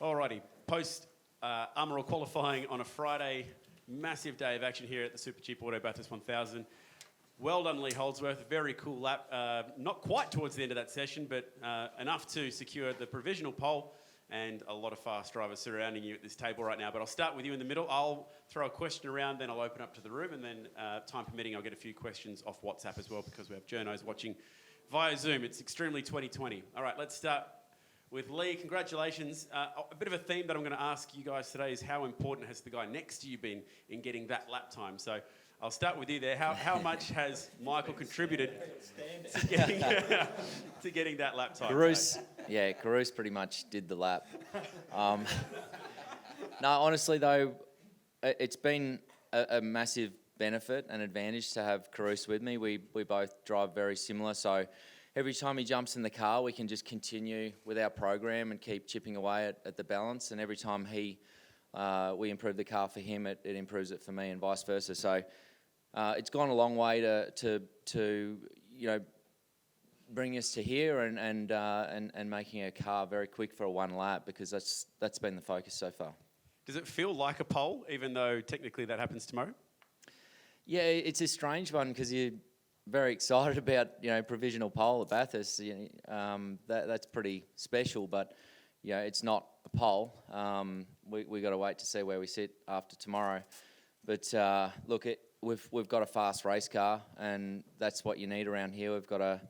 Alrighty, post Armorall qualifying on a Friday, massive day of action here at the Supercheap Auto Bathurst 1000. Well done, Lee Holdsworth. Very cool lap. Not quite towards the end of that session, but enough to secure the provisional pole, and a lot of fast drivers surrounding you at this table right now. But I'll start with you in the middle. I'll throw a question around, then I'll open up to the room, and then time permitting, I'll get a few questions off WhatsApp as well, because we have journos watching via Zoom. It's extremely 2020. All right, let's start with Lee. Congratulations. A bit of a theme that I'm going to ask you guys today is how important has the guy next to you been in getting that lap time? So I'll start with you there. How much has Michael contributed to getting that lap time? Carouse pretty much did the lap. No, honestly though, it's been a massive benefit and advantage to have Carouse with me. We both drive very similar, so every time he jumps in the car, we can just continue with our program and keep chipping away at the balance. And every time we improve the car for him, it improves it for me, and vice versa. So it's gone a long way to bring us to here and making a car very quick for a one lap, because that's been the focus so far. Does it feel like a pole, even though technically that happens tomorrow? Yeah, it's a strange one because you're very excited about provisional pole at Bathurst. That's pretty special, but it's not a pole. We got to wait to see where we sit after tomorrow. But look, we've got a fast race car, and that's what you need around here. We've got a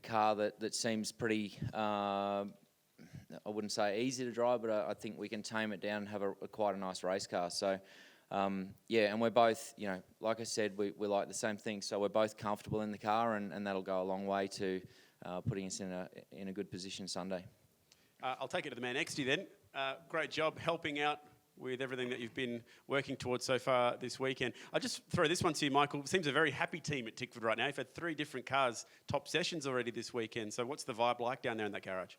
car that seems pretty, I wouldn't say easy to drive, but I think we can tame it down and have quite a nice race car. So, and we're both, like I said, we like the same thing. So we're both comfortable in the car, and that'll go a long way to putting us in a good position Sunday. I'll take it to the man next to you then. Great job helping out with everything that you've been working towards so far this weekend. I'll just throw this one to you, Michael. It seems a very happy team at Tickford right now. You've had 3 different cars, top sessions already this weekend. So what's the vibe like down there in that garage?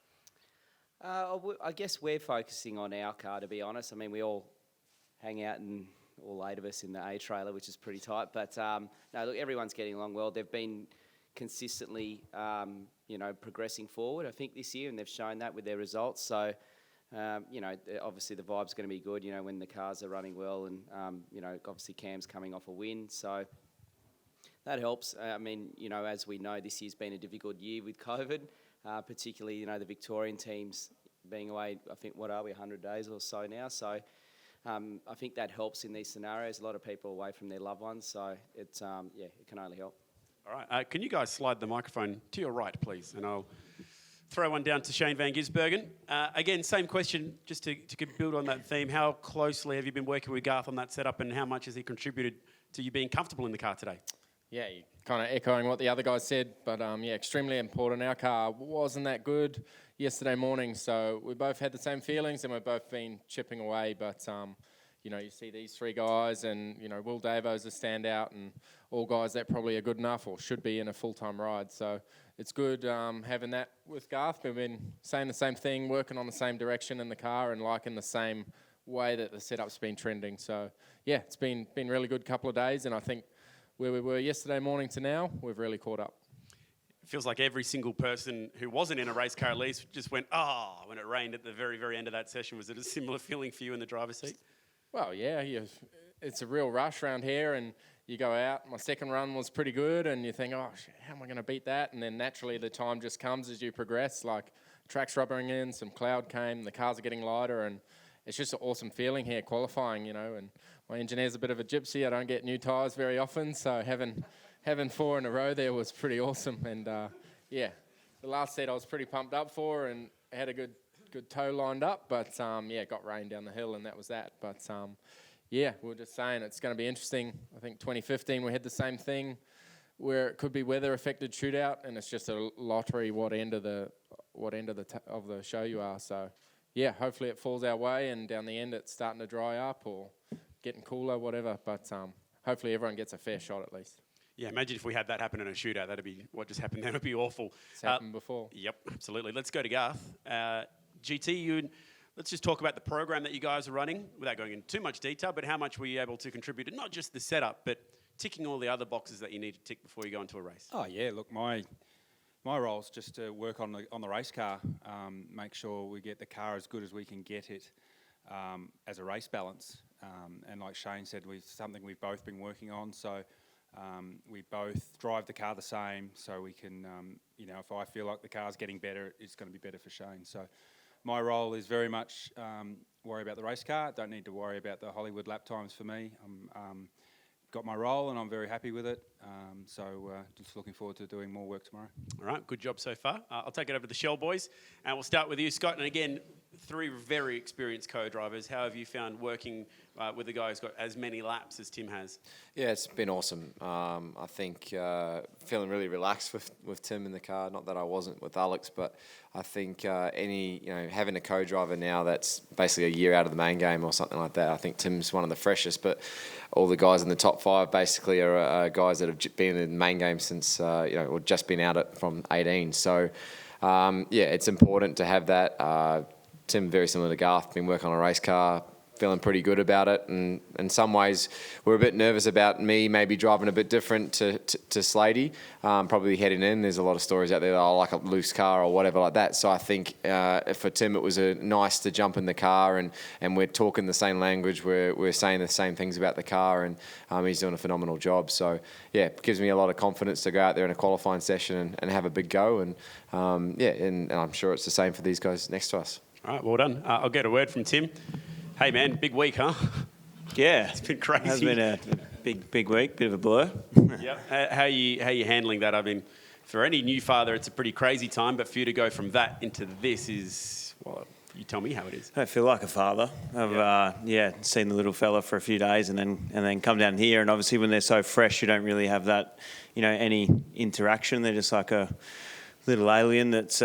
I guess we're focusing on our car, to be honest. I mean, we all hang out, and all 8 of us in the A trailer, which is pretty tight. But no, look, everyone's getting along well. They've been consistently, progressing forward, I think, this year, and they've shown that with their results. So, obviously the vibe's going to be good, when the cars are running well, and, obviously Cam's coming off a win. So that helps. As we know, this year's been a difficult year with COVID, particularly, the Victorian teams being away, I think, 100 days or so now. So I think that helps in these scenarios. A lot of people away from their loved ones. So it can only help. All right. Can you guys slide the microphone to your right, please? And I'll throw one down to Shane Van Gisbergen. Again, same question, just to build on that theme. How closely have you been working with Garth on that setup, and how much has he contributed to you being comfortable in the car today? Yeah, you're kind of echoing what the other guys said, but extremely important. Our car wasn't that good yesterday morning, so we both had the same feelings, and we've both been chipping away. But you see these 3 guys, and Will Davo's a standout, and all guys that probably are good enough or should be in a full-time ride. So it's good having that with Garth. We've been saying the same thing, working on the same direction in the car, and liking the same way that the setup's been trending. So yeah, it's been really good couple of days, and I think where we were yesterday morning to now, we've really caught up. It feels like every single person who wasn't in a race car at least just went, when it rained at the very, very end of that session. Was it a similar feeling for you in the driver's seat? Well, yeah, it's a real rush around here, and you go out. My second run was pretty good, and you think, how am I going to beat that? And then naturally the time just comes as you progress, like track's rubbering in, some cloud came, the cars are getting lighter, and it's just an awesome feeling here qualifying, and my engineer's a bit of a gypsy. I don't get new tyres very often, so having 4 in a row there was pretty awesome. And the last set I was pretty pumped up for, and had a good toe lined up, but it got rain down the hill, and that was that. But we were just saying it's going to be interesting. I think 2015 we had the same thing, where it could be weather affected shootout, and it's just a lottery what end of the show you are. So hopefully it falls our way, and down the end it's starting to dry up or getting cooler, whatever. But hopefully everyone gets a fair shot at least. Yeah, imagine if we had that happen in a shootout. That'd be what just happened. That would be awful. It's happened before. Yep, absolutely. Let's go to Garth. GT, let's just talk about the program that you guys are running without going into too much detail, but how much were you able to contribute to not just the setup, but ticking all the other boxes that you need to tick before you go into a race? Oh, yeah, look, my My role is just to work on the race car, make sure we get the car as good as we can get it as a race balance. And like Shane said, something we've both been working on. So we both drive the car the same, so we can, if I feel like the car's getting better, it's going to be better for Shane. So my role is very much worry about the race car. Don't need to worry about the Hollywood lap times for me. I'm got my role and I'm very happy with it. Just looking forward to doing more work tomorrow. All right, good job so far. I'll take it over to the Shell boys, and we'll start with you, Scott. And again, 3 very experienced co-drivers. How have you found working with a guy who's got as many laps as Tim has? Yeah, it's been awesome. I think feeling really relaxed with Tim in the car. Not that I wasn't with Alex, but I think having a co-driver now that's basically a year out of the main game or something like that. I think Tim's one of the freshest, but all the guys in the top 5 basically are guys that have been in the main game since or just been out from 18. So it's important to have that. Tim, very similar to Garth, been working on a race car, feeling pretty good about it. And in some ways, we're a bit nervous about me maybe driving a bit different to Slady, probably heading in. There's a lot of stories out there that I like a loose car or whatever like that. So I think for Tim, it was nice to jump in the car and we're talking the same language. We're saying the same things about the car, and he's doing a phenomenal job. So, yeah, it gives me a lot of confidence to go out there in a qualifying session and have a big go. And, and I'm sure it's the same for these guys next to us. All right, well done. I'll get a word from Tim. Hey, man, big week, huh? Yeah. It's been crazy. It has been a big week, bit of a blur. Yep. How are you handling that? I mean, for any new father, it's a pretty crazy time, but for you to go from that into this is, well, you tell me how it is. I feel like a father. I've seen the little fella for a few days and then come down here, and obviously when they're so fresh, you don't really have that, any interaction. They're just like a little alien that's,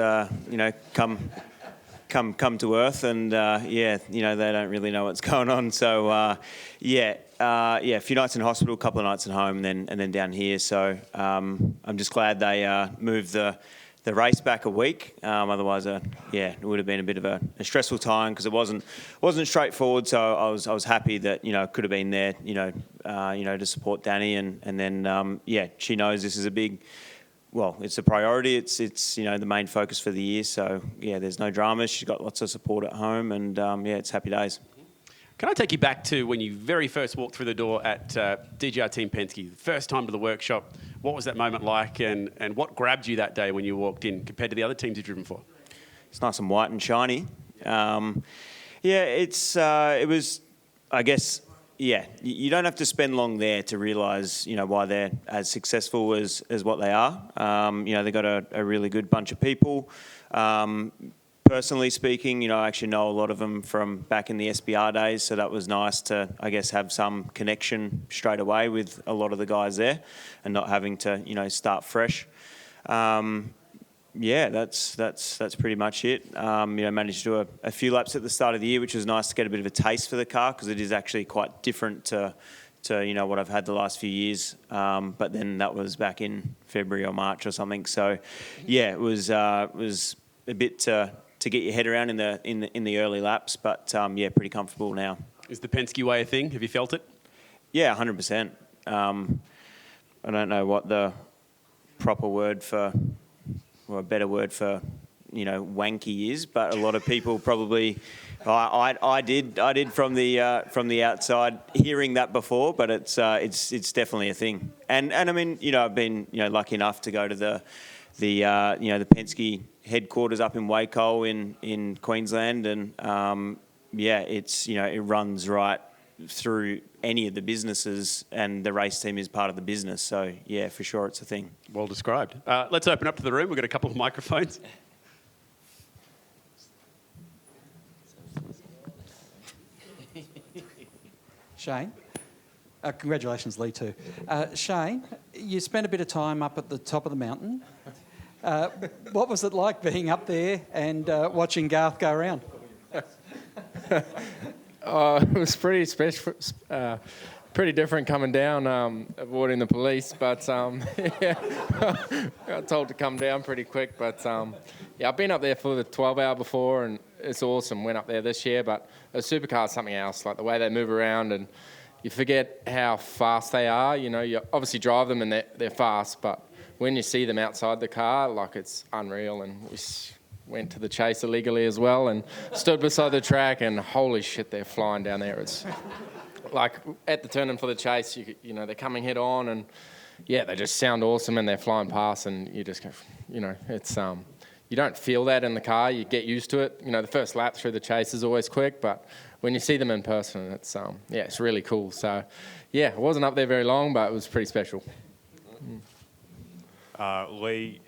come to Earth, and they don't really know what's going on. So a few nights in hospital, a couple of nights at home, and then down here. So I'm just glad they moved the race back a week. Otherwise, it would have been a bit of a stressful time because it wasn't straightforward. So I was happy that could have been there, to support Danny, and then she knows this is a big. Well, it's a priority. It's the main focus for the year. So, there's no dramas. She's got lots of support at home, and, it's happy days. Can I take you back to when you very first walked through the door at DGR Team Penske, the first time to the workshop? What was that moment like, and what grabbed you that day when you walked in compared to the other teams you've driven for? It's nice and white and shiny. It was, I guess... Yeah, you don't have to spend long there to realise, why they're as successful as what they are. They've got a really good bunch of people. Personally speaking, I actually know a lot of them from back in the SBR days, so that was nice to, I guess, have some connection straight away with a lot of the guys there and not having to, start fresh. That's pretty much it. Managed to do a few laps at the start of the year, which was nice to get a bit of a taste for the car because it is actually quite different to what I've had the last few years. But then that was back in February or March or something. So, it was a bit to get your head around in the early laps. But pretty comfortable now. Is the Penske way a thing? Have you felt it? Yeah, 100%. I don't know what the proper word for. Or a better word for, wanky is, but a lot of people probably, I did from the outside hearing that before, but it's definitely a thing. And I mean, I've been lucky enough to go to the Penske headquarters up in Waco in Queensland, and it runs right through any of the businesses, and the race team is part of the business. So, for sure, it's a thing. Well described. Let's open up to the room. We've got a couple of microphones. Shane. Congratulations, Lee, too. Shane, you spent a bit of time up at the top of the mountain. What was it like being up there and watching Garth go around? It was pretty special, pretty different coming down, avoiding the police. But got told to come down pretty quick. But I've been up there for the 12-hour before, and it's awesome. Went up there this year, but a supercar is something else. Like the way they move around, and you forget how fast they are. You obviously drive them, and they're fast. But when you see them outside the car, like it's unreal. And we went to the chase illegally as well and stood beside the track, and holy shit, they're flying down there. It's like at the turning for the chase, you know, they're coming head on, and yeah, they just sound awesome, and they're flying past, and you just go, you know, it's you don't feel that in the car. You get used to it. You know, the first lap through the chase is always quick, but when you see them in person, it's yeah, it's really cool. So yeah, I wasn't up there very long, but it was pretty special. Lee,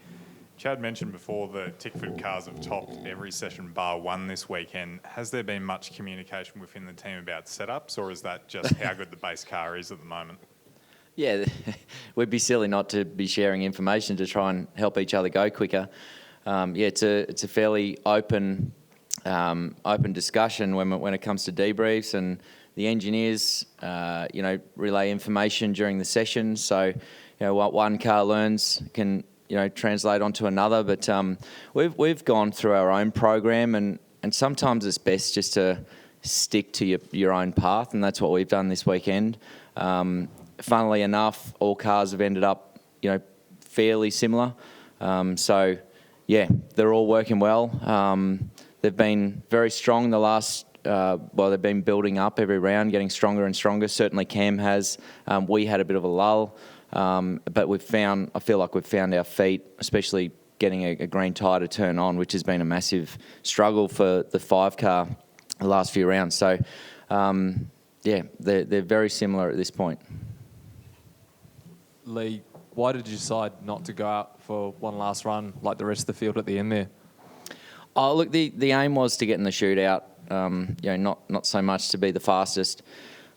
Chad mentioned before the Tickford cars have topped every session bar one this weekend. Has there been much communication within the team about setups, or is that just how good the base car is at the moment? Yeah, we'd be silly not to be sharing information to try and help each other go quicker. Yeah, it's a fairly open discussion when it comes to debriefs, and the engineers, you know, relay information during the session. So, you know, what one car learns can, you know, translate onto another. But we've gone through our own program, and sometimes it's best just to stick to your own path, and that's what we've done this weekend. Funnily enough, all cars have ended up, you know, fairly similar. So, yeah, they're all working well. They've been very strong the last, they've been building up every round, getting stronger and stronger. Certainly Cam has. We had a bit of a lull, but I feel like we've found our feet, especially getting a green tyre to turn on, which has been a massive struggle for the 5-car the last few rounds. So, yeah, they're very similar at this point. Lee, why did you decide not to go out for one last run like the rest of the field at the end there? Oh, look, the aim was to get in the shootout. You know, not so much to be the fastest.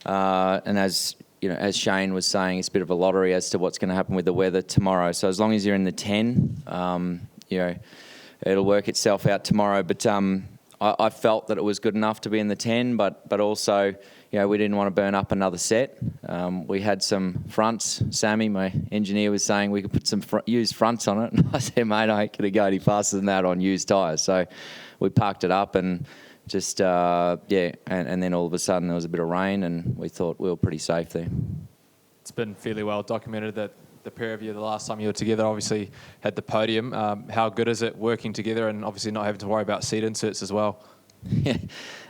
And as you know, as Shane was saying, it's a bit of a lottery as to what's going to happen with the weather tomorrow. So as long as you're in the 10, you know, it'll work itself out tomorrow. But I felt that it was good enough to be in the 10, but also, you know, we didn't want to burn up another set. We had some fronts. Sammy, my engineer, was saying we could put some used fronts on it. And I said, mate, I ain't going to go any faster than that on used tyres. So we parked it up and just, yeah, and then all of a sudden there was a bit of rain, and we thought we were pretty safe there. It's been fairly well documented that the pair of you, the last time you were together, obviously had the podium. How good is it working together and obviously not having to worry about seat inserts as well? Yeah.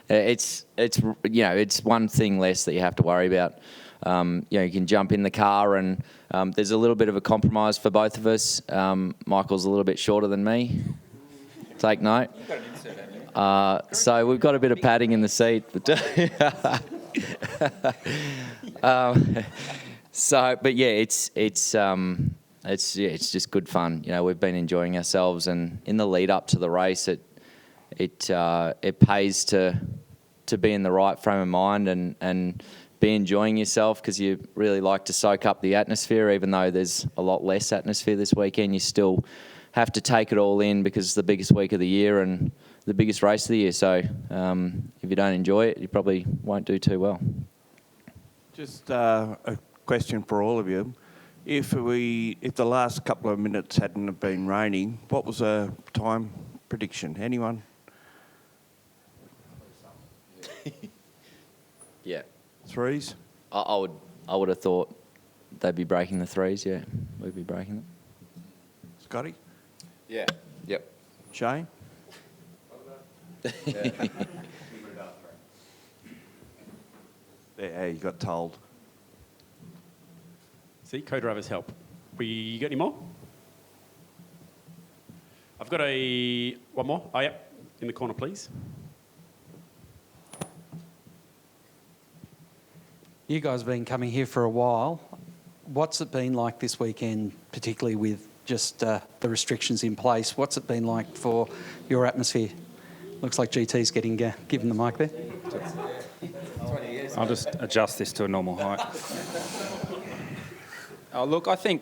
It's you know, it's one thing less that you have to worry about. You know, you can jump in the car, and there's a little bit of a compromise for both of us. Michael's a little bit shorter than me. Take note. So we've got a bit of padding in the seat. But yeah, it's just good fun. You know, we've been enjoying ourselves, and in the lead up to the race, it pays to be in the right frame of mind and be enjoying yourself, because you really like to soak up the atmosphere. Even though there's a lot less atmosphere this weekend, you still have to take it all in, because it's the biggest week of the year and the biggest race of the year. So if you don't enjoy it, you probably won't do too well. Just a question for all of you. If the last couple of minutes hadn't have been raining, what was a time prediction? Anyone? Yeah. Threes? I would have thought they'd be breaking the threes. Yeah, we'd be breaking them. Scotty? Yeah. Yep. Shane? Yeah, you got told. See, co-drivers help. We got any more? I've got one more. Oh, yep. In the corner, please. You guys have been coming here for a while. What's it been like this weekend, particularly with just the restrictions in place? What's it been like for your atmosphere? Looks like GT's getting given the mic there. I'll just adjust this to a normal height. Look, I think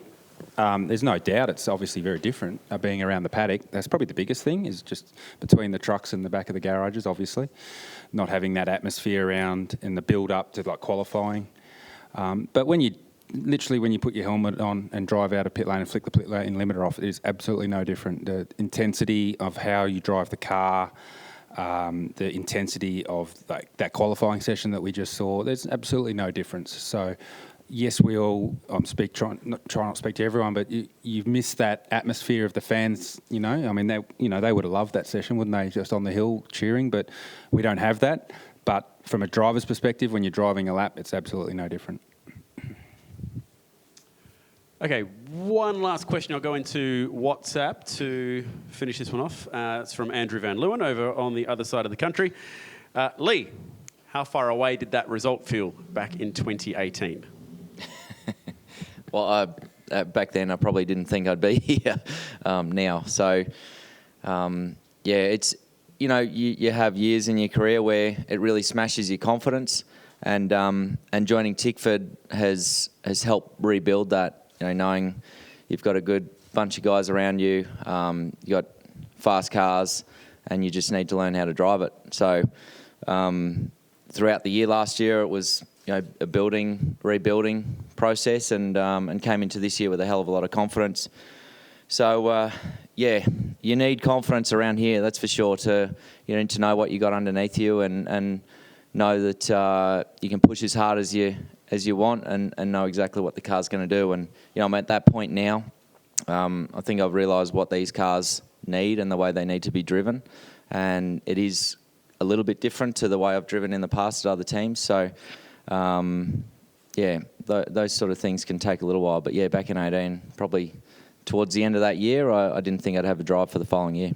there's no doubt it's obviously very different being around the paddock. That's probably the biggest thing, is just between the trucks and the back of the garages, obviously. Not having that atmosphere around in the build-up to like qualifying. But when you put your helmet on and drive out of pit lane and flick the pit lane limiter off, it is absolutely no different. The intensity of how you drive the car, the intensity of that qualifying session that we just saw, there's absolutely no difference. So yes, we all, try not to speak to everyone, but you've missed that atmosphere of the fans, you know. I mean, they would have loved that session, wouldn't they, just on the hill cheering, but we don't have that. But from a driver's perspective, when you're driving a lap, it's absolutely no different. Okay, one last question. I'll go into WhatsApp to finish this one off. It's from Andrew Van Leeuwen over on the other side of the country. Lee, how far away did that result feel back in 2018? Well, back then I probably didn't think I'd be here now. So, it's, you know, you have years in your career where it really smashes your confidence, and joining Tickford has helped rebuild that. You know, knowing you've got a good bunch of guys around you, you got fast cars, and you just need to learn how to drive it. So, throughout the year last year, it was, you know, a rebuilding process, and came into this year with a hell of a lot of confidence. So, you need confidence around here, that's for sure. You need to know what you got underneath you, and know that you can push as hard as you want, and know exactly what the car's going to do. And, you know, I'm at that point now. I think I've realised what these cars need and the way they need to be driven, and it is a little bit different to the way I've driven in the past at other teams. So, those sort of things can take a little while. But, back in 18, probably towards the end of that year, I didn't think I'd have a drive for the following year.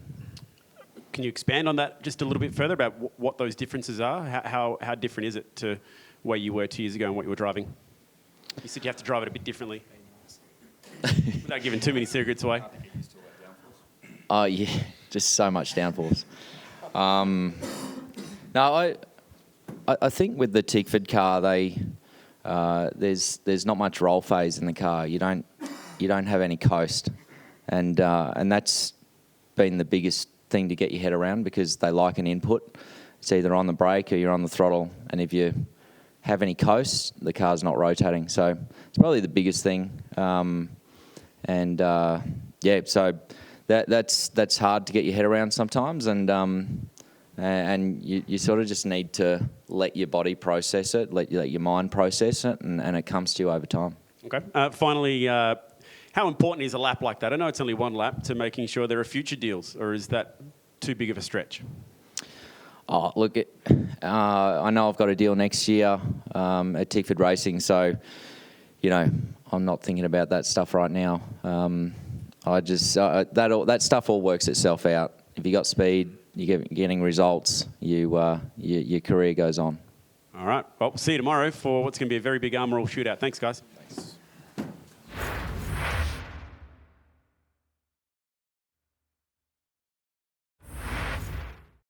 Can you expand on that just a little bit further about what those differences are? How different is it to where you were 2 years ago and what you were driving? You said you have to drive it a bit differently. Without giving too many secrets away. Oh, yeah, just so much downforce. No, I think with the Tickford car, there's not much roll phase in the car. You don't have any coast, and that's been the biggest thing to get your head around, because they like an input. It's either on the brake or you're on the throttle, and if you have any coast, the car's not rotating. So it's probably the biggest thing. So that's hard to get your head around sometimes, and you sort of just need to let your body process it, let your mind process it, and it comes to you over time. Okay. Finally, how important is a lap like that? I know it's only one lap, to making sure there are future deals, or is that too big of a stretch? Oh, look, I know I've got a deal next year at Tickford Racing, so, you know, I'm not thinking about that stuff right now. That stuff all works itself out. If you got speed, you're getting results, your career goes on. All right. Well, we'll see you tomorrow for what's going to be a very big arm roll shootout. Thanks, guys. Thanks.